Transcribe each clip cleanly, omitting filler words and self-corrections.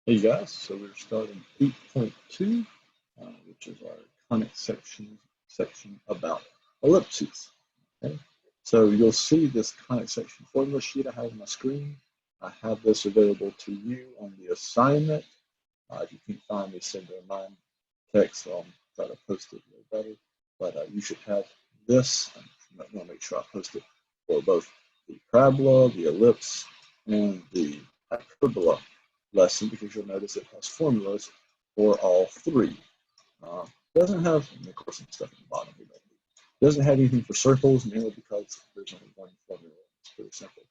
Hey guys, so we're starting 8.2, which is our conic section about ellipses. Okay? So you'll see this conic section formula sheet I have on my screen. I have this available to you on the assignment. If you can't find me, send it in mine text, so I'll try to post it a little better. But you should have this. I'm going to make sure I post it for both the parabola, the ellipse, and the hyperbola lesson, because you'll notice it has formulas for all three. Doesn't have, and of course, some stuff at the bottom we don't need. Doesn't have anything for circles, mainly because there's only one formula. It's pretty simple.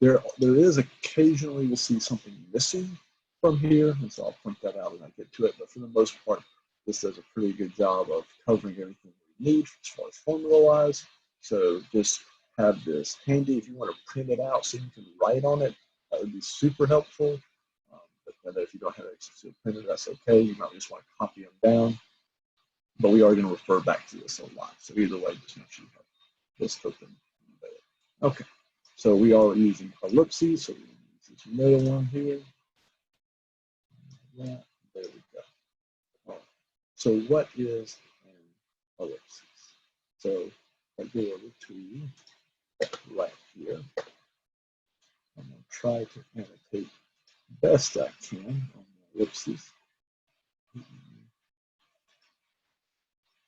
There is occasionally we'll see something missing from here, and so I'll point that out when I get to it. But for the most part, this does a pretty good job of covering everything we need as far as formula-wise. So just have this handy. If you want to print it out so you can write on it, that would be super helpful. But if you don't have access to a printer, that's okay. You might just want to copy them down. But we are going to refer back to this a lot. So either way, just make sure you have this open. Okay. So we are using ellipses, so we're going to use this middle one here. There we go. All right. So what is an ellipsis? So I go over to right here. I'm going to try to annotate best I can on the ellipses.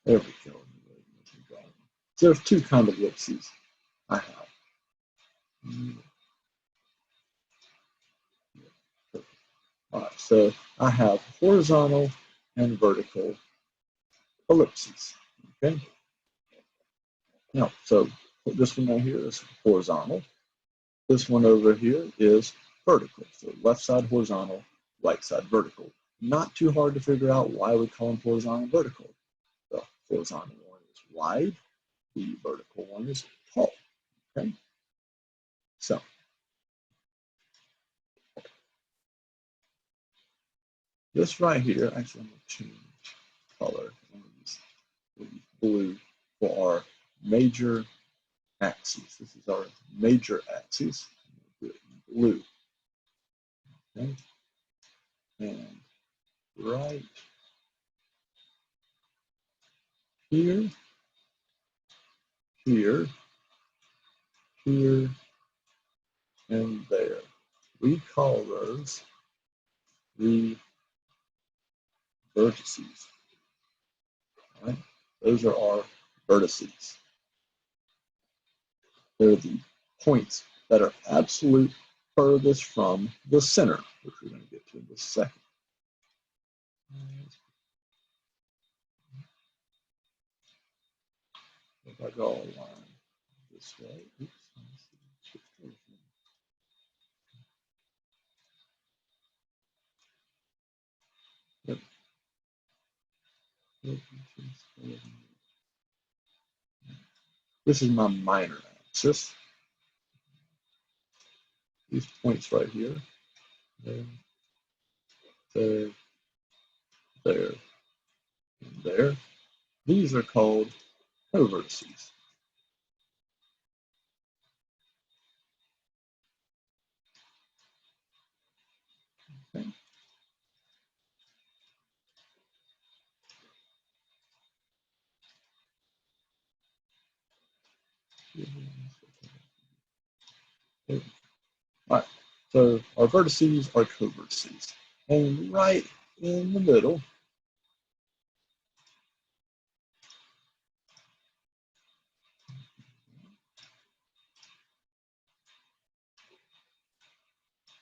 There we go. So there's two kinds of ellipses I have. All right, so I have horizontal and vertical ellipses. Okay. Now, so this one right here is horizontal. This one over here is vertical. So left side horizontal, right side vertical. Not too hard to figure out why we call them horizontal and vertical. The horizontal one is wide, the vertical one is tall. Okay. So this right here, actually I'm going to change color. I'm going to use blue for our major axes. This is our major axis. Do it in blue. Okay. And right here, here, here, and there. We call those the vertices. Right? Those are our vertices. They're the points that are absolute furthest from the center, which we're going to get to in just a second. If I draw a line this way, oops, yep. This is my minor axis. These points right here, there, there, there, and there. These are called co-vertices. Okay. All right, so our vertices are co-vertices. And right in the middle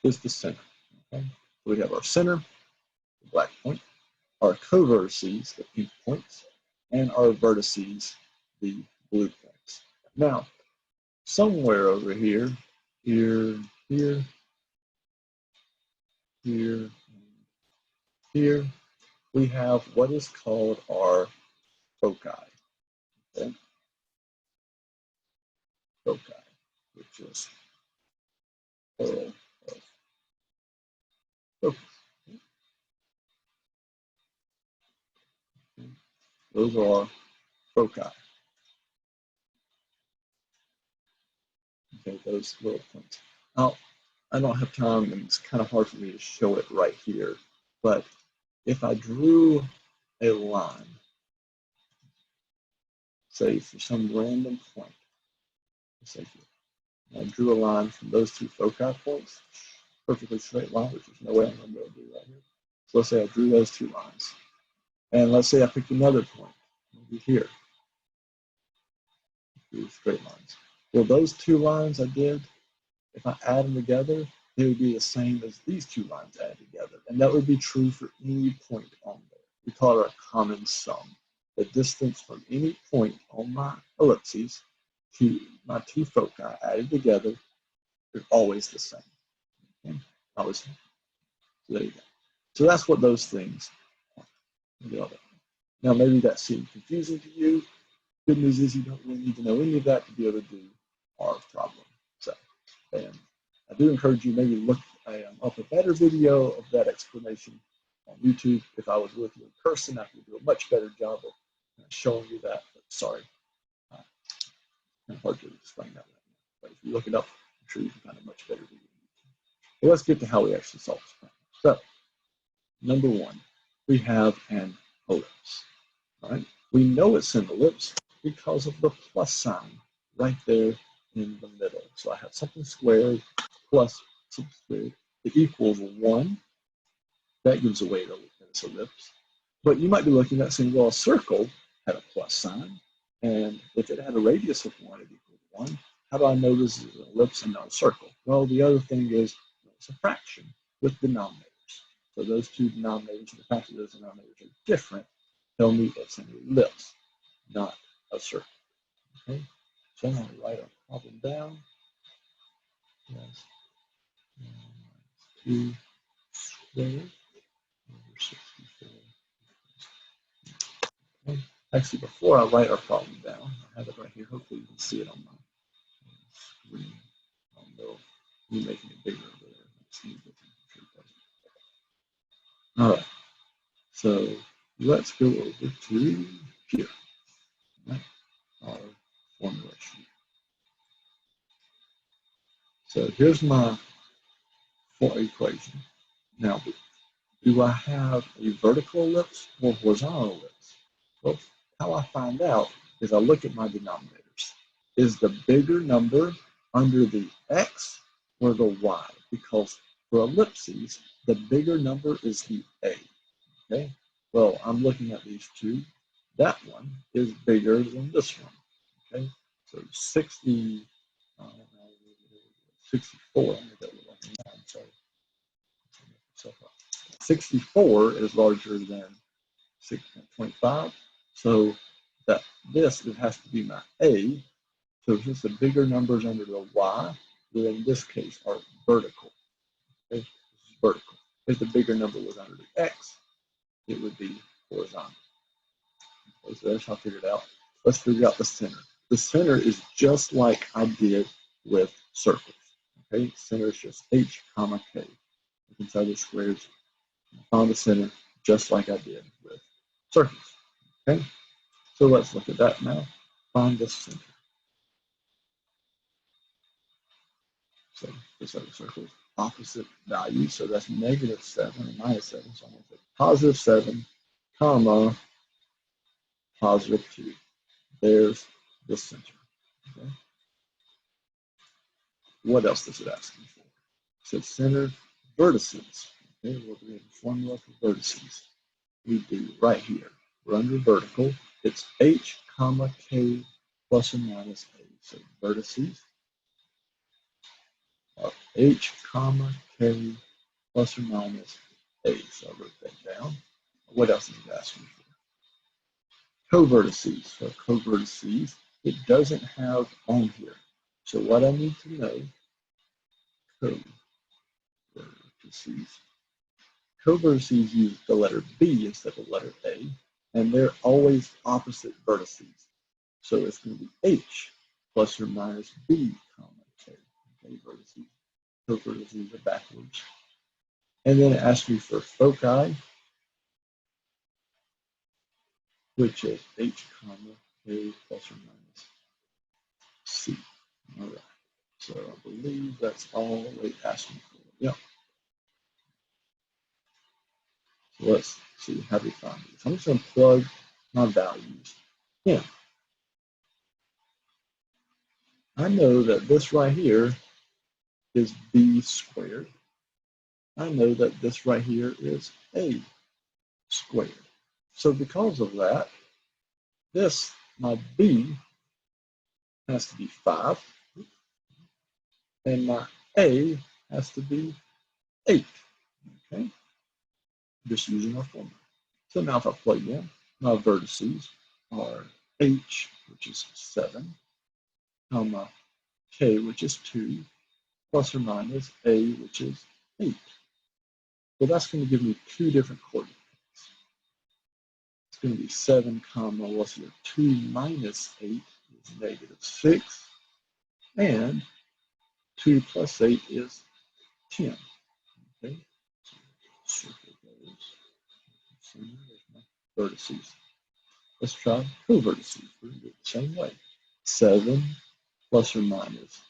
is the center. Okay? So we have our center, the black point, our co-vertices, the pink points, and our vertices, the blue points. Now, somewhere over here, here, here, here, here, we have what is called our foci. Okay? Foci, which is plural of focus. Those are foci. Okay, those little points. Now, I don't have time, and it's kind of hard for me to show it right here, but if I drew a line, say for some random point, say here, I drew a line from those two foci points, perfectly straight line, which there's no way I'm going to be able to do right here. So let's say I drew those two lines. And let's say I picked another point, maybe here, drew straight lines. Well, those two lines I did, if I add them together, they would be the same as these two lines added together. And that would be true for any point on there. We call it our common sum. The distance from any point on my ellipses to my two foci added together is always the same. Okay? Always. So there you go. So that's what those things are. Now maybe that seemed confusing to you. Good news is you don't really need to know any of that to be able to do our problem. So, and I do encourage you maybe look up a better video of that explanation on YouTube. If I was with you in person, I could do a much better job of showing you that. But sorry, kind of hard to explain that right now. But if you look it up, I'm sure you can find a much better video. Well, let's get to how we actually solve this problem. So, number one, we have an ellipse. All right, we know it's an ellipse because of the plus sign right there in the middle. So I have something squared plus something squared. It equals 1. That gives away its ellipse. But you might be looking at saying, well, a circle had a plus sign, and if it had a radius of 1, it equals 1. How do I know this is an ellipse and not a circle? Well, the other thing is it's a fraction with denominators. So those two denominators, the fact that those denominators are different, tell me it's an ellipse, not a circle. Okay, so I'm going to write our problem down. Yes, 2 squared over 64. Okay. Actually, before I write our problem down, I have it right here. Hopefully, you can see it on my screen. I don't know. Me making it bigger over there. All right. So let's go over to here. Right. Our formula sheet. So here's my equation. Now, do I have a vertical ellipse or horizontal ellipse? Well, how I find out is I look at my denominators. Is the bigger number under the x or the y? Because for ellipses, the bigger number is the a. Okay. Well, I'm looking at these two. That one is bigger than this one. Okay. So 64. I'm sorry. 64 is larger than 6.25. So that this it has to be my a. So since the bigger numbers under the y, then in this case are vertical. Okay, this is vertical. If the bigger number was under the x, it would be horizontal. Okay, so that's how I figured it out. Let's figure out the center. The center is just like I did with circles. Okay, center is just h comma k. Inside the squares, find the center just like I did with circles. Okay, so let's look at that now. Find the center. So this other circle is opposite values, so that's -7 and -7. So I'm going to put +7, comma, +2. There's the center. Okay. What else does it ask me for? It says center vertices. Okay, we'll do a formula for vertices. We do right here. We're under vertical. It's h comma k plus or minus a. So vertices of h comma k plus or minus a. So I wrote that down. What else is it asking for? Covertices. So covertices, it doesn't have on here. So what I need to know, covertices. Covertices use the letter B instead of the letter A, and they're always opposite vertices. So it's going to be H plus or minus B comma K. Okay, vertices. Covertices are backwards. And then it asks me for foci, which is H comma K plus or minus C. All right. So I believe that's all they asked me for. Yeah. So let's see how we find these. I'm just going to plug my values in. I know that this right here is b squared. I know that this right here is a squared. So because of that, this, my b, has to be 5, and my a has to be 8. Okay, just using our formula. So now if I plug in, my vertices are h, which is 7, comma k, which is 2, plus or minus a, which is 8. Well, that's going to give me two different coordinates. It's going to be 7, comma, what's here? 2 minus 8 is negative 6, and 2 plus 8 is 10. Okay, so circle those. There's my vertices. Let's try co-vertices. We're going to do it the same way. 7 plus or minus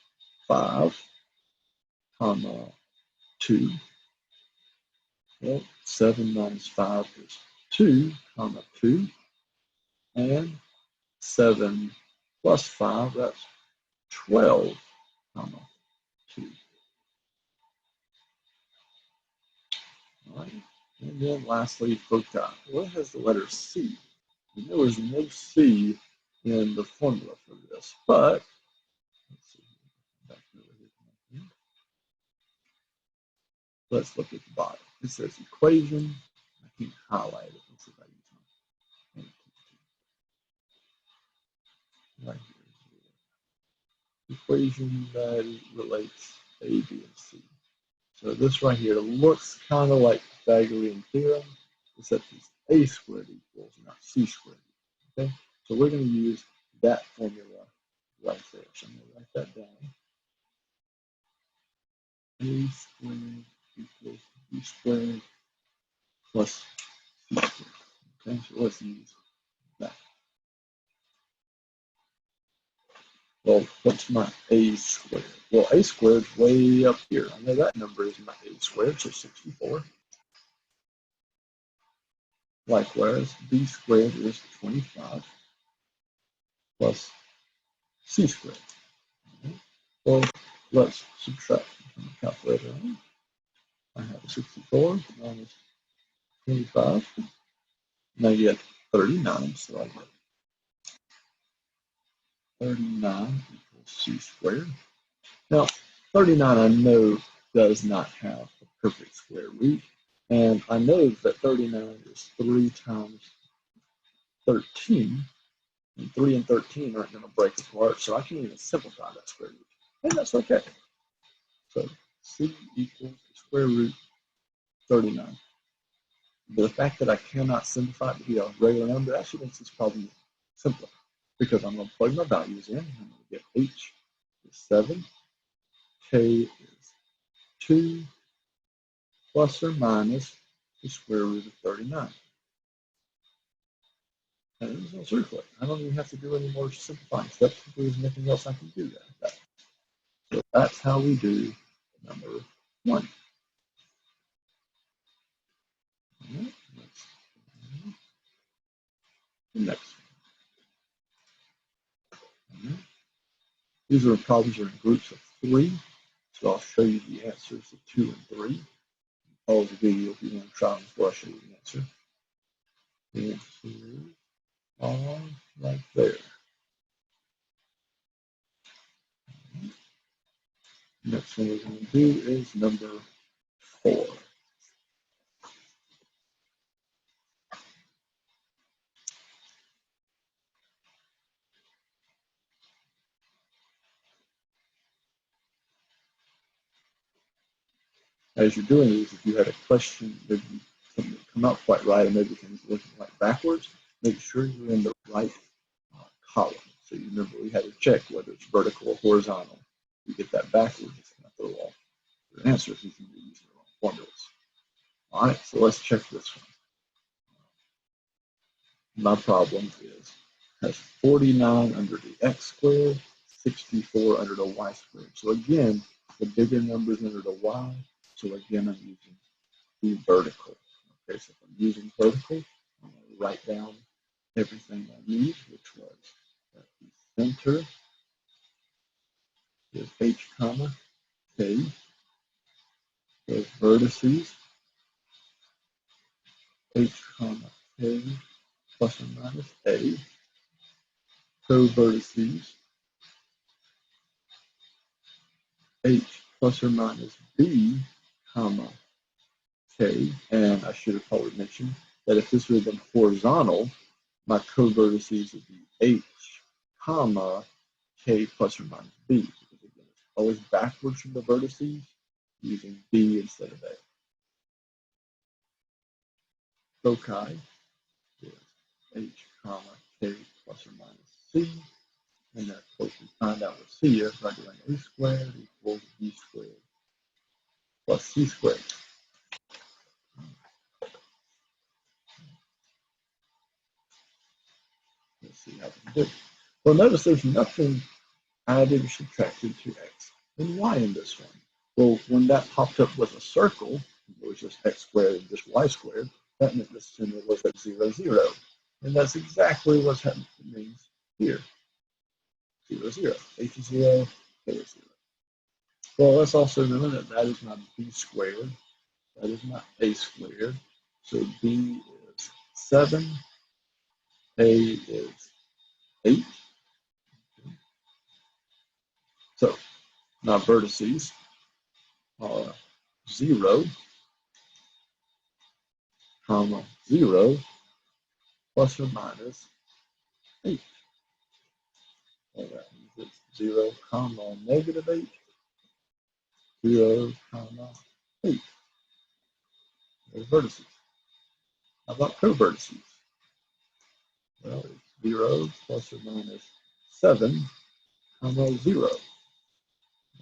5, comma 2. Well, 7 minus 5 is 2, comma 2. And 7 plus 5, that's 12, comma 2. All right. And then lastly, forgot. What has the letter C? And there was no C in the formula for this, but let's see. Back over here. Let's look at the bottom. It says equation. I can highlight it. Let's see if I use my right here. Equation that relates A, B, and C. So this right here looks kind of like Pythagorean theorem, except it's a squared equals, not c squared. Okay, so we're going to use that formula right there. So I'm going to write that down. A squared equals b squared plus c squared. Okay, so let's use that. Well, what's my a squared? Well, a squared is way up here. I know that number is my a squared, so 64. Likewise, b squared is 25 plus c squared. Okay. Well, let's subtract from the calculator. I have 64 minus 25. Now you get 39, so I get 39 equals c squared. Now, 39 I know does not have a perfect square root, and I know that 39 is 3 times 13, and 3 and 13 aren't going to break apart, so I can even simplify that square root, and that's okay. So c equals the square root 39. But the fact that I cannot simplify it to be a regular number actually makes this problem simpler, because I'm going to plug my values in. I'm going to get h is 7, k is 2, plus or minus the square root of 39. And there's no circle. I don't even have to do any more simplifying steps because there's nothing else I can do that. So that's how we do number 1. Right, the next one. Right. These are problems that are in groups of 3. So I'll show you the answers of 2 and 3. Pause the video if you want to try them before I show you the answer. The answers are right there. Next one we're going to do is number 4. As you're doing these, if you had a question, maybe something come out quite right, or maybe things looking like backwards, make sure you're in the right column. So you remember we had to check whether it's vertical or horizontal. If you get that backwards, it's going to throw off your answer if you can be using the wrong formulas. All right, so let's check this one. My problem has 49 under the x squared, 64 under the y squared. So again, the bigger number is under the y. So again, I'm using the vertical. Okay, so if I'm using vertical, I'm going to write down everything I need, which was that the center is h comma k. Those vertices h comma k plus or minus a. Co-vertices h plus or minus b comma k. And I should have probably mentioned that if this would have been horizontal, my co-vertices would be h comma k plus or minus b. Because again, it's always backwards from the vertices, using b instead of a. Foci is h comma k plus or minus c. And then, of course, we find out what c is by doing a squared equals b squared plus c squared. Let's see how we do. Well, notice there's nothing added or subtracted to x and y in this one. Well, when that popped up with a circle, it was just x squared and just y squared, that meant the center was at 0, 0. And that's exactly what it means here. 0, 0. H is 0, k is 0. Well, let's also know that that is not b squared. That is not a squared. So b is 7, a is 8. So now vertices are 0, comma 0, plus or minus 8. So that means it's 0, comma negative 8, 0, comma 8. There's vertices. How about co-vertices? Well, it's 0 plus or minus 7, comma 0.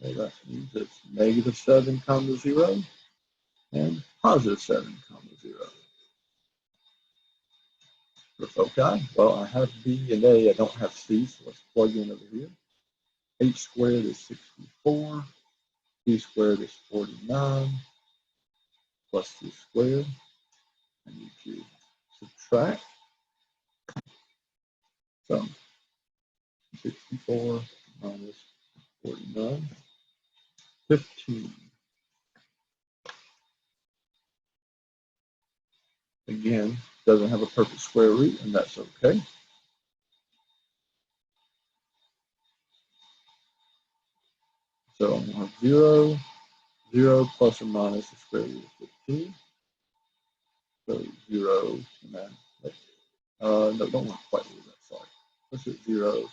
Well, that means it's negative 7, comma 0, and positive 7, comma 0. For foci, well, I have b and a, I don't have c, so let's plug in over here. H squared is 64, b squared is 49, plus c squared. I need to subtract. So 64 minus 49, 15. Again, doesn't have a perfect square root, and that's okay. So I'm going to have 0, 0 plus or minus the square root of 15. So 0, and then, no, don't want to quite do that, sorry. Let's hit 0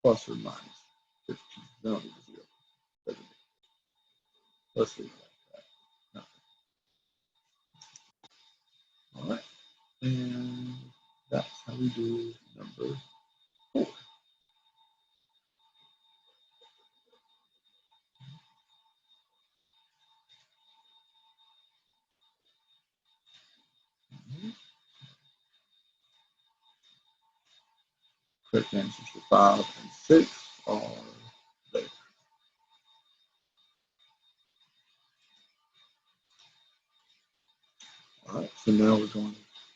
plus or minus 15. Then I'll do the 0. Let's leave it like that. No. All right. And that's how we do number 4. Correct answers for 5 and 6 are there. All right, so now we're going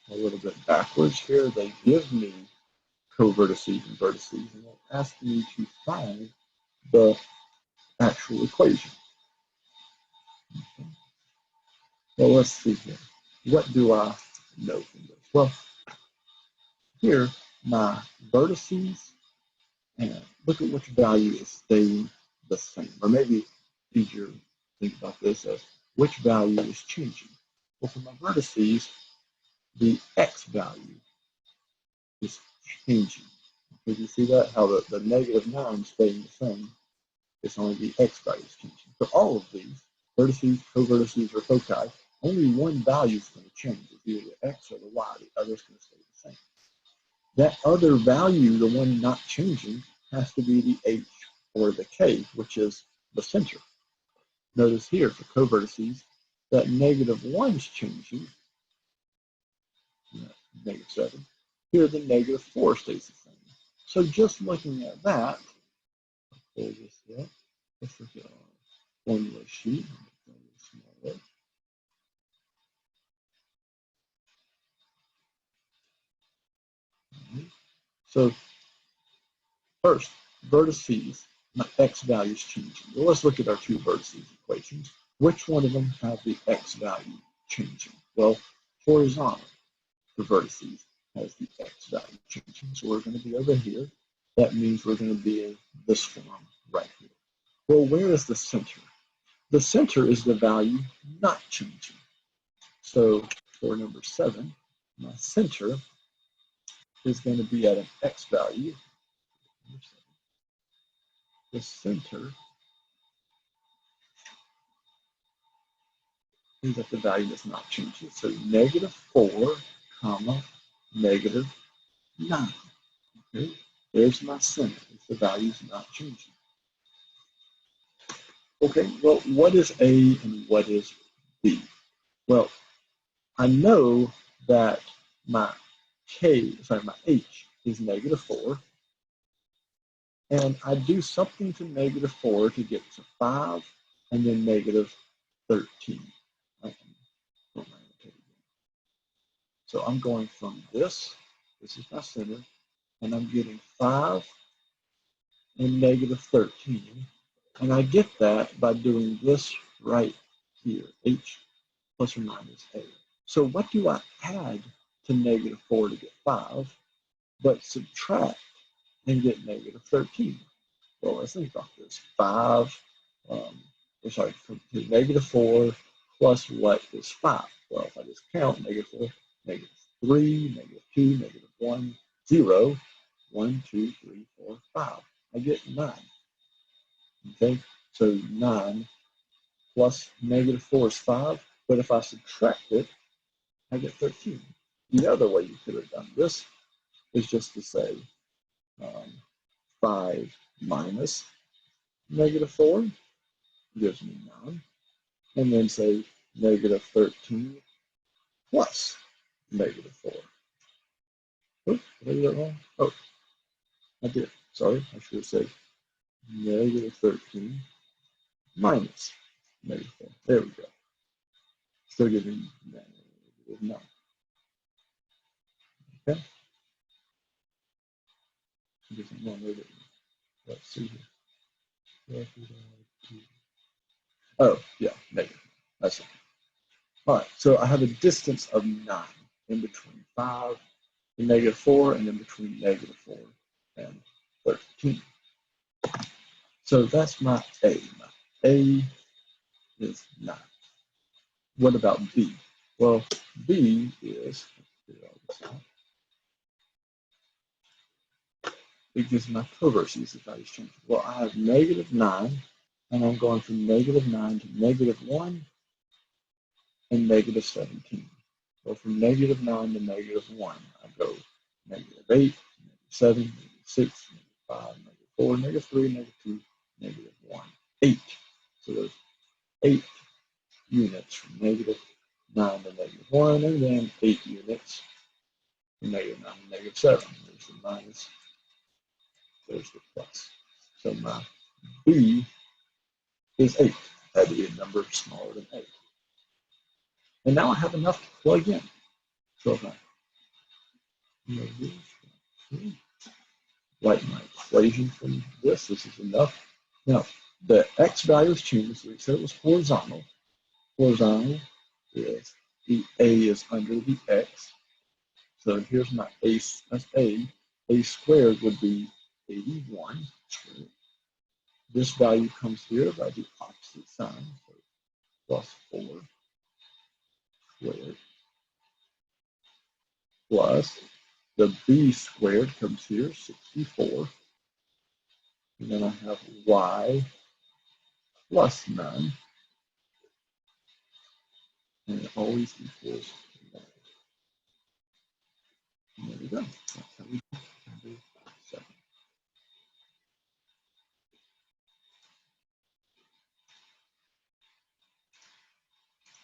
a little bit backwards here. They give me co-vertices and vertices, and they're asking me to find the actual equation. Okay. Well, let's see here. What do I know from this? Well, here, my vertices, and look at which value is staying the same. Or maybe easier to think about this as which value is changing. Well, for my vertices, the x value is changing. Did you see that? How the negative 9 is staying the same. It's only the x value is changing. For all of these, vertices, co-vertices, or foci, only one value is going to change. It's either the x or the y. The other is going to stay the same. That other value, the one not changing, has to be the h or the k, which is the center. Notice here for co-vertices, that negative 1 is changing, negative 7. Here, the negative 4 stays the same. So just looking at that, pull this up. Let's look at our formula sheet. Make it a little smaller. So first, vertices, my x value is changing. Well, let's look at our two vertices equations. Which one of them have the x value changing? Well, horizontal, the vertices, has the x value changing. So we're going to be over here. That means we're going to be in this form right here. Well, where is the center? The center is the value not changing. So for number 7, my center is going to be at an x value. The center is that the value does not change. So -4, comma, -9. Okay, there's my center. If the value is not changing. Okay, well, what is A and what is B? Well, I know that my my H is -4, and I do something to -4 to get to 5, and then -13. So I'm going from this is my center, and I'm getting 5 and -13. And I get that by doing this right here, H plus or minus A. So what do I add to -4 to get 5, but subtract and get -13? Well, let's think about this. 5, -4 plus what is 5? Well, if I just count -4, -3, -2, -1, 0, 1, 2, 3, 4, 5. I get 9. Okay, so 9 plus -4 is 5, but if I subtract it, I get 13. The other way you could have done this is just to say 5 minus -4 gives me 9, and then say -13 plus -4. Oh, did I do that wrong? Oh, I did. Sorry, I should have said -13 minus -4. There we go. Still giving -9. Okay. Let's see here. Oh, yeah, negative. That's it. All right, so I have a distance of 9 in between 5 and -4, and in between -4 and 13. So that's my A. My A is 9. What about B? Well, B is, it gives my coverses if I just change it. Well, I have -9, and I'm going from -9 to -1 and -17. Well, from -9 to -1, I go -8, -7, -6, -5, -4, -3, -2, -1, 8. So there's 8 units from -9 to -1, and then 8 units from -9 to -7. There's the minus, there's the plus. So my B is 8. Had to be a number smaller than 8. And now I have enough to plug in. So if I write my equation from this is enough. Now, the x value is changing, so we said it was horizontal. Horizontal is the A is under the x. So here's my A, that's A. A squared would be 81 squared. This value comes here by the opposite sign, so +4 squared plus the B squared comes here, 64. And then I have Y plus 9. And it always equals 1. And there we go. That's how we do number 7.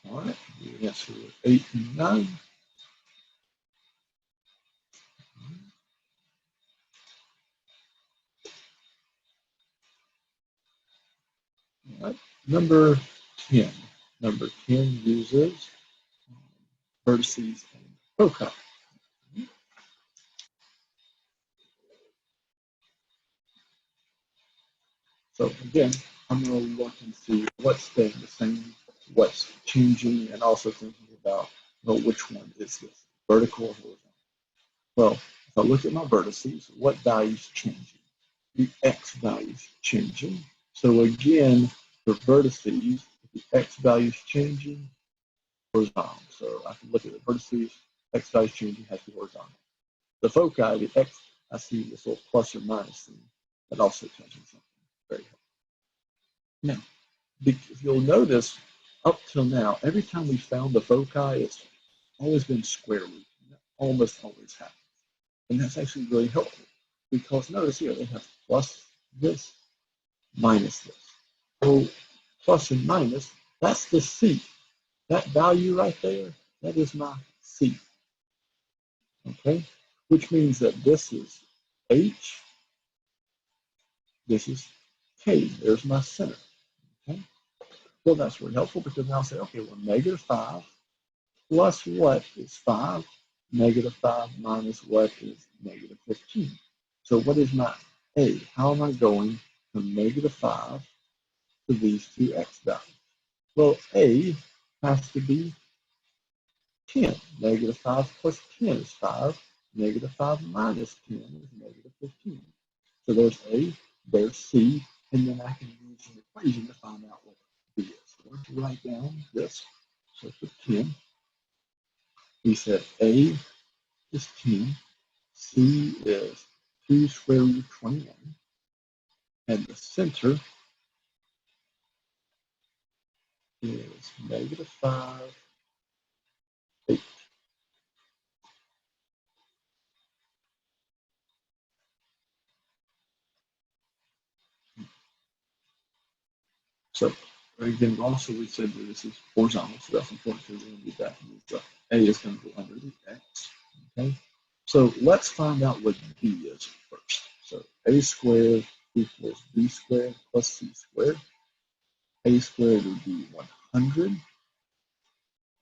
All right, the answer is 8 and 9. Number 10. Number 10 uses vertices and foci. So again, I'm going to look and see what's staying the same, what's changing, and also thinking about, well, which one is this, vertical or horizontal? Well, if I look at my vertices, what value is changing? The x value is changing. So again, for vertices, the x value is changing, horizontal. So I can look at the vertices, x value is changing, has to be horizontal. The foci, the x, I see this little plus or minus thing. That also tells me something very helpful. Now, if you'll notice, up till now, every time we found the foci, it's always been square root. That almost always happens. And that's actually really helpful because notice here, they have plus this, minus this. So plus and minus, that's the C. That value right there, that is my C. Okay? Which means that this is H, this is K. There's my center. Okay? Well, that's really helpful because now I say, okay, well, negative 5 plus what is 5? Negative 5 minus what is negative 15. So what is my A? How am I going from negative 5 to these two x values? Well, A has to be 10. Negative 5 plus 10 is 5. Negative 5 minus 10 is negative 15. So there's A, there's C, and then I can use an equation to find out what B is. So let's write down this. So for 10, we said A is 10, C is 2 square root of 21, and the center is negative 5, 8. So again, also we said that this is horizontal, so that's important because we're going to do that. So A is going to go under the X. Okay. So let's find out what B is first. So A squared equals B squared plus C squared. A squared would be 100. I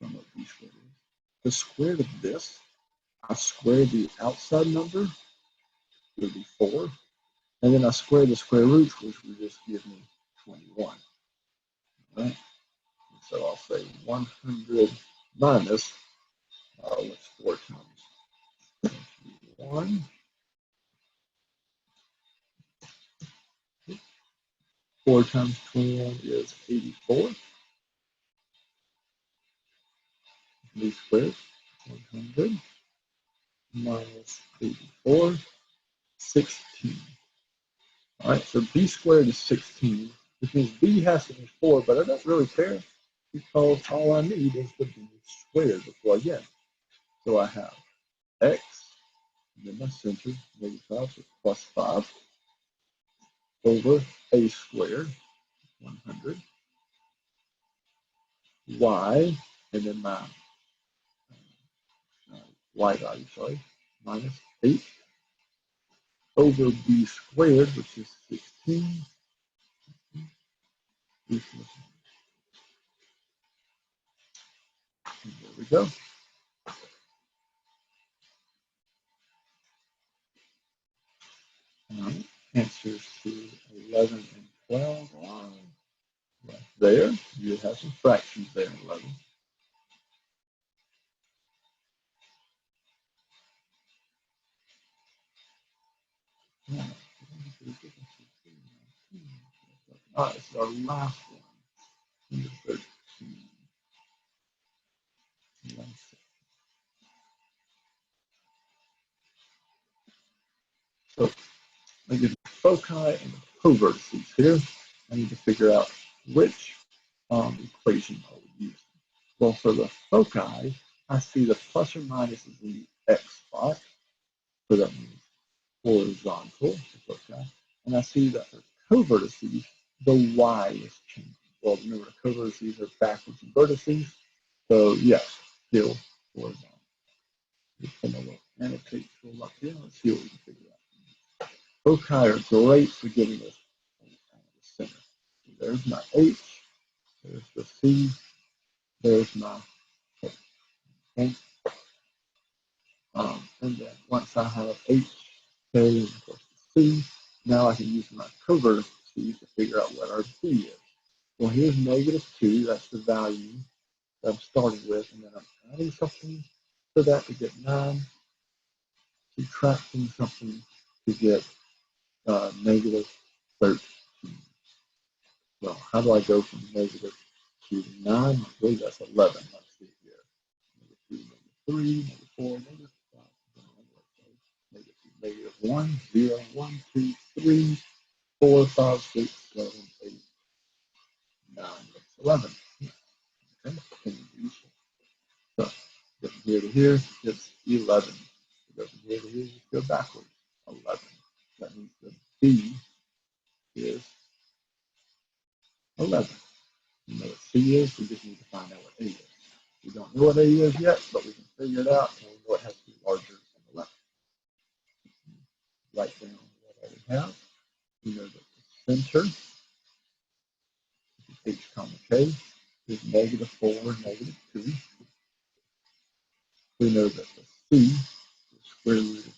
don't know what B squared is. The square of this, I square the outside number, it would be 4. And then I square the square root, which would just give me 21. Right? So I'll say 100 minus, what's 4 times 1? 4 times 21 is 84. B squared, 100 minus 84, 16. All right, so B squared is 16, which means B has to be 4, but I don't really care because all I need is the B squared to plug in. So I have X, and then my center, negative 5, so plus 5, over A squared, 100, Y, and then my Y value, sorry, minus 8, over B squared, which is 16, and there we go. All right. Answers to 11 and 12 are right there. You have some fractions there in 11. All right, so our last one, number 13. So I get the foci and the covertices here. I need to figure out which equation I would use. Well, for the foci, I see the plus or minus is in the x spot, so that means horizontal, the foci. And I see that for covertices, the y is changing. Well, remember, covertices are backwards and vertices, so yes, still horizontal. Just gonna annotate tool up here. Let's see what we can figure out. Foci are great for giving us the center. So there's my H. There's the C. There's my K. Okay. And then once I have H, K, and of course the C, now I can use my coverse C to figure out what our B is. Well, here's -2. That's the value that I'm starting with, and then I'm adding something to that to get 9, subtracting something to get -13. Well, how do I go from negative to 9? I believe that's 11. Let's see here. -2, -3, -4, -5, -1, 0, 1, 2, 3, 4, 5, 6, 7, 8, 9, 11. Okay, so go from here to here, it's 11. Go from here to here, just go backwards. 11. That means the B is 11. You know what C is, we just need to find out what A is. We don't know what A is yet, but we can figure it out, and we know it has to be larger than 11. Write down what I have. We know that the center, H comma K, is -4, -2. We know that the C is square root of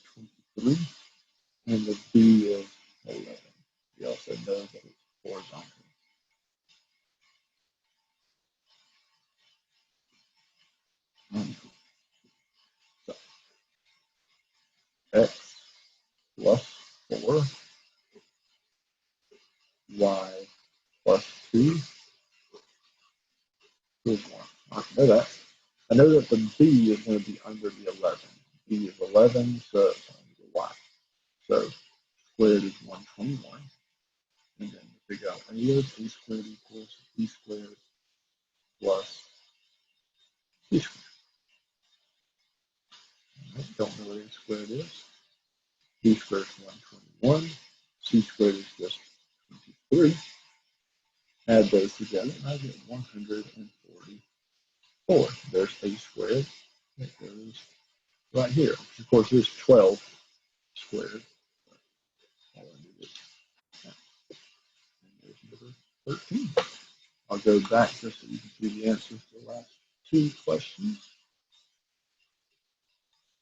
23, and the B is 11. We also know that it's horizontal. So X plus 4, Y plus 2 is 1. I know that. I know that the B is going to be under the 11. B is 11, so it's under the Y. So squared is 121. And then to figure out A is A squared equals B squared plus C squared. Right, don't know what A squared is. B squared is 121. C squared is just 23. Add those together, and I get 144. There's A squared. It goes right here. Of course, there's 12 squared. All I do is, and there's number 13. I'll go back just so you can see the answers to the last two questions.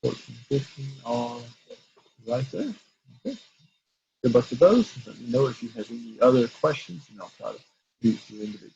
14, 15 are right there. Okay. Good luck with those. Let me know if you have any other questions, and I'll try to do it individually.